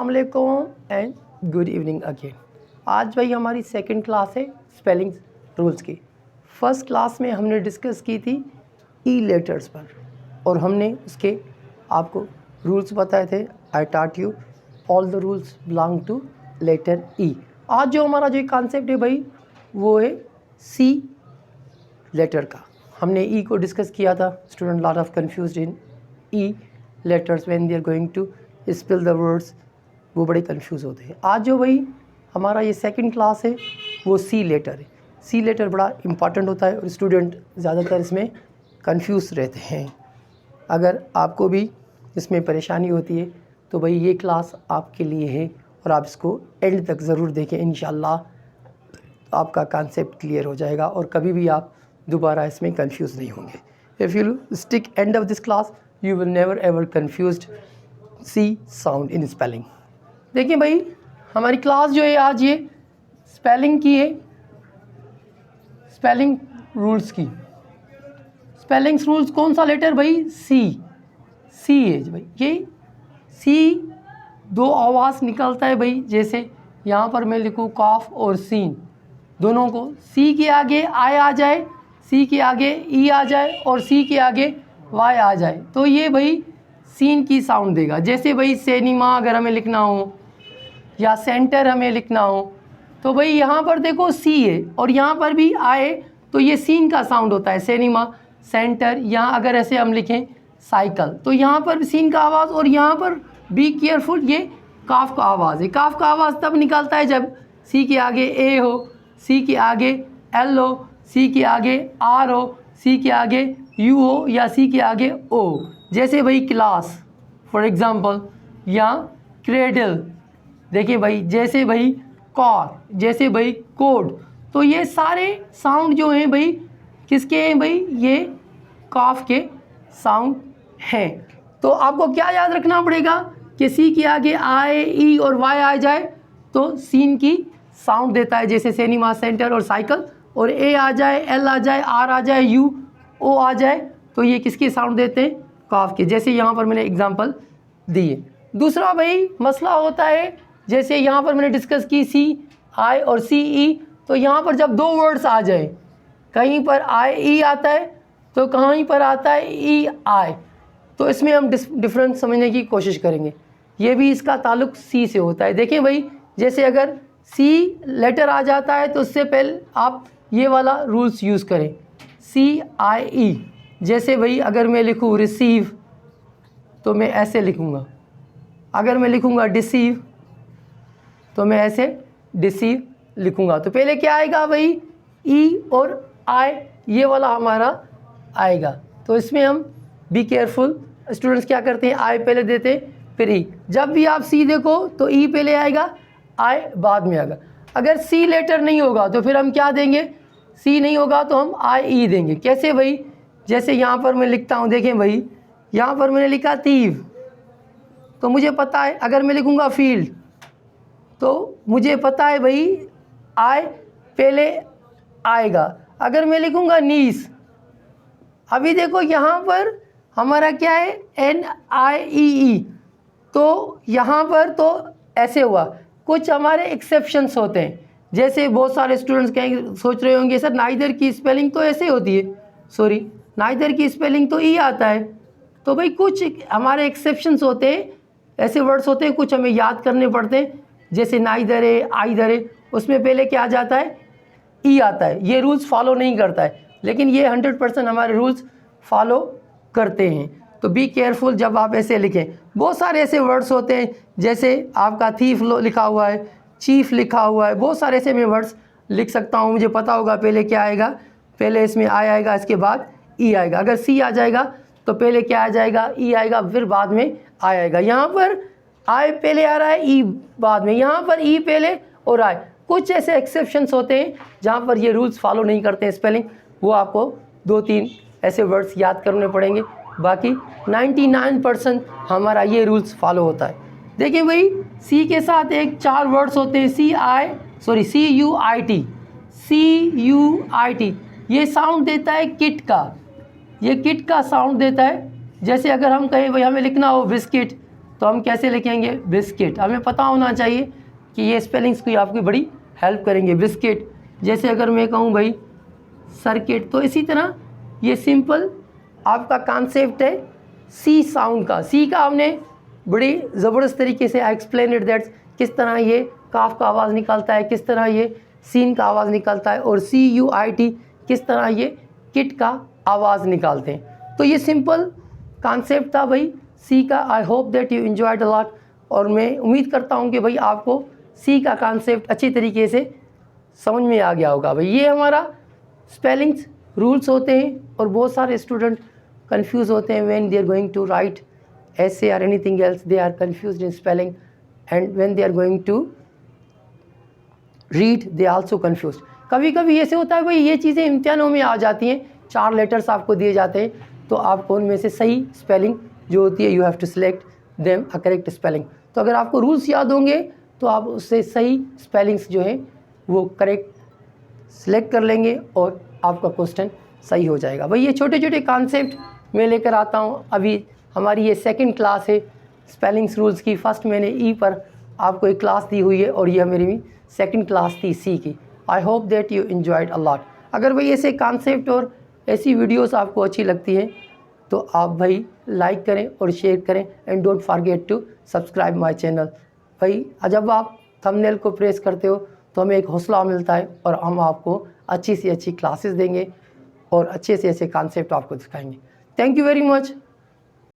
अस्सलामुअलैकुम and good evening again. आज भाई हमारी सेकंड क्लास है स्पेलिंग रूल्स की। फर्स्ट क्लास में हमने डिस्कस की थी ई लेटर्स पर और हमने उसके आपको रूल्स बताए थे। I taught you all the rules belong to letter E. आज जो हमारा जो कॉन्सेप्ट है भाई वो है सी लेटर का। हमने ई को डिस्कस किया था। Student lot of confused in E letters when they are going to spell the words, वो बड़े कंफ्यूज होते हैं। आज जो भाई हमारा ये सेकंड क्लास है वो सी लेटर है। सी लेटर बड़ा इम्पॉर्टेंट होता है और स्टूडेंट ज़्यादातर इसमें कंफ्यूज रहते हैं। अगर आपको भी इसमें परेशानी होती है तो भाई ये क्लास आपके लिए है और आप इसको एंड तक ज़रूर देखें। इंशाल्लाह आपका कॉन्सेप्ट क्लियर हो जाएगा और कभी भी आप दोबारा इसमें कंफ्यूज नहीं होंगे। If you stick end of this class you will never ever confused C sound in spelling. देखिए भाई हमारी क्लास जो है आज ये स्पेलिंग की है, स्पेलिंग रूल्स की। स्पेलिंग रूल्स कौन सा लेटर भाई? सी। सी है भाई, ये सी दो आवाज़ निकलता है भाई। जैसे यहाँ पर मैं लिखूँ कॉफ और सीन, दोनों को सी के आगे आई आ जाए, सी के आगे ई आ जाए और सी के आगे वाई आ जाए तो ये भाई सीन की साउंड देगा। जैसे भाई सिनेमा अगर हमें लिखना हो या सेंटर हमें लिखना हो तो भाई यहाँ पर देखो सी है और यहाँ पर भी आए तो ये सीन का साउंड होता है। सिनेमा, सेंटर, यहाँ अगर ऐसे हम लिखें साइकिल तो यहाँ पर सीन का आवाज़ और यहाँ पर बी केयरफुल ये काफ का आवाज़ है। काफ का आवाज़ तब निकलता है जब सी के आगे ए हो, सी के आगे एल हो, सी के आगे आर हो, सी के आगे यू हो या सी के आगे ओ। जैसे भाई क्लास फॉर एग्ज़ाम्पल या क्रेडल, देखिए भाई जैसे भाई कार, जैसे भाई कोड। तो ये सारे साउंड जो हैं भाई किसके हैं भाई? ये काफ के साउंड हैं। तो आपको क्या याद रखना पड़ेगा कि सी के आगे आई ई और वाई आ जाए तो सीन की साउंड देता है, जैसे सिनेमा, सेंटर और साइकिल। और ए आ जाए, एल आ जाए, आर आ जाए, यू ओ आ जाए तो ये किसके साउंड देते हैं? काफ के। जैसे यहाँ पर मैंने एग्जांपल दिए। दूसरा भाई मसला होता है जैसे यहाँ पर मैंने डिस्कस की सी आई और सी ई। तो यहाँ पर जब दो वर्ड्स आ जाए, कहीं पर आई ई आता है तो कहीं पर आता है ई आई, तो इसमें हम डिफरेंस समझने की कोशिश करेंगे। ये भी इसका ताल्लुक सी से होता है। देखिए भाई जैसे अगर सी लेटर आ जाता है तो उससे पहले आप ये वाला रूल्स यूज़ करें, सी आई ई। जैसे भाई अगर मैं लिखूँ रिसीव तो मैं ऐसे लिखूँगा, अगर मैं लिखूँगा डिसीव तो मैं ऐसे डिसीव लिखूँगा। तो पहले क्या आएगा भाई? ई और आई, ये वाला हमारा आएगा। तो इसमें हम बी केयरफुल, स्टूडेंट्स क्या करते हैं आई पहले देते फिर ई। जब भी आप सी देखो तो ई पहले आएगा, आई बाद में आएगा। अगर सी लेटर नहीं होगा तो फिर हम क्या देंगे? सी नहीं होगा तो हम आई ई देंगे। कैसे भाई? जैसे यहाँ पर मैं लिखता हूँ, देखें भाई यहाँ पर मैंने लिखा थीव तो मुझे पता है अगर मैं लिखूँगा फील्ड तो मुझे पता है भाई आई पहले आएगा। अगर मैं लिखूँगा नीस, अभी देखो यहाँ पर हमारा क्या है? एन आई ई ई, तो यहाँ पर तो ऐसे हुआ। कुछ हमारे एक्सेप्शंस होते हैं, जैसे बहुत सारे स्टूडेंट्स कहेंगे, सोच रहे होंगे सर नाइदर की स्पेलिंग तो ऐसे होती है, सॉरी नाइदर की स्पेलिंग तो ई आता है। तो भाई कुछ हमारे एक्सेप्शंस होते हैं, ऐसे वर्ड्स होते हैं कुछ हमें याद करने पड़ते हैं। जैसे नाइदर है, आइदर है, उसमें पहले क्या आ जाता है? ई आता है। ये रूल्स फॉलो नहीं करता है लेकिन ये 100% हमारे रूल्स फॉलो करते हैं। तो बी केयरफुल जब आप ऐसे लिखें। बहुत सारे ऐसे वर्ड्स होते हैं जैसे आपका थीफ लिखा हुआ है, चीफ लिखा हुआ है, बहुत सारे ऐसे मैं वर्ड्स लिख सकता हूँ। मुझे पता होगा पहले क्या आएगा, पहले इसमें आई आएगा, इसके बाद ई आएगा। अगर सी आ जाएगा तो पहले क्या आ जाएगा? ई आएगा, फिर बाद में आई आएगा। यहाँ पर आई पहले आ रहा है, ई बाद में, यहाँ पर ई पहले और आई। कुछ ऐसे एक्सेप्शंस होते हैं जहाँ पर ये रूल्स फॉलो नहीं करते हैं स्पेलिंग, वो आपको 2-3 ऐसे वर्ड्स याद करने पड़ेंगे। बाकी 99% हमारा ये रूल्स फॉलो होता है। देखिए भाई सी के साथ एक 4 वर्ड्स होते हैं, C U I T, C U I T. ये साउंड देता है किट का, ये किट का साउंड देता है। जैसे अगर हम कहें भाई हमें लिखना हो बिस्किट तो हम कैसे लिखेंगे बिस्किट। हमें पता होना चाहिए कि ये स्पेलिंग्स की आपकी बड़ी हेल्प करेंगे। बिस्किट, जैसे अगर मैं कहूँ भाई सर्किट, तो इसी तरह ये सिंपल आपका कॉन्सेप्ट है सी साउंड का। सी का हमने बड़ी ज़बरदस्त तरीके से एक्सप्लेन इट दैट्स किस तरह ये काफ का आवाज़ निकलता है, किस तरह ये सीन का आवाज़ निकलता है, और CUIT किस तरह ये किट का आवाज़ निकालते हैं। तो ये सिंपल कॉन्सेप्ट था भाई सी का। I hope that you enjoyed a lot, और मैं उम्मीद करता हूँ कि भाई आपको सी का कॉन्सेप्ट अच्छी तरीके से समझ में आ गया होगा। भाई ये हमारा स्पेलिंग्स रूल्स होते हैं, और बहुत सारे स्टूडेंट कंफ्यूज होते हैं when they are going to write essay or anything else, they are confused in spelling, and when they are going to read they also confused। कभी कभी ऐसे होता है भाई ये चीज़ें इम्तिहानों में आ जाती हैं, 4 लेटर्स आपको दिए जाते हैं, तो आपको उनमें से सही स्पेलिंग जो होती है you have to select them a correct spelling. तो अगर आपको रूल्स याद होंगे तो आप उससे सही स्पेलिंग्स जो हैं वो करेक्ट सेलेक्ट कर लेंगे और आपका क्वेश्चन सही हो जाएगा। भाई ये छोटे छोटे कॉन्सेप्ट मैं लेकर आता हूँ। अभी हमारी ये सेकंड क्लास है स्पेलिंग्स रूल्स की। फर्स्ट मैंने ई पर आपको एक क्लास दी हुई है, और यह मेरी सेकंड क्लास थी सी की। I hope that you enjoyed a lot. अगर भाई ऐसे कॉन्सेप्ट और ऐसी वीडियोस आपको अच्छी लगती हैं तो आप भाई लाइक करें और शेयर करें, and don't forget to subscribe my channel. भाई जब आप थंबनेल को प्रेस करते हो तो हमें एक हौसला मिलता है, और हम आपको अच्छी से अच्छी क्लासेस देंगे और अच्छे से अच्छे कॉन्सेप्ट आपको दिखाएंगे। Thank you very much.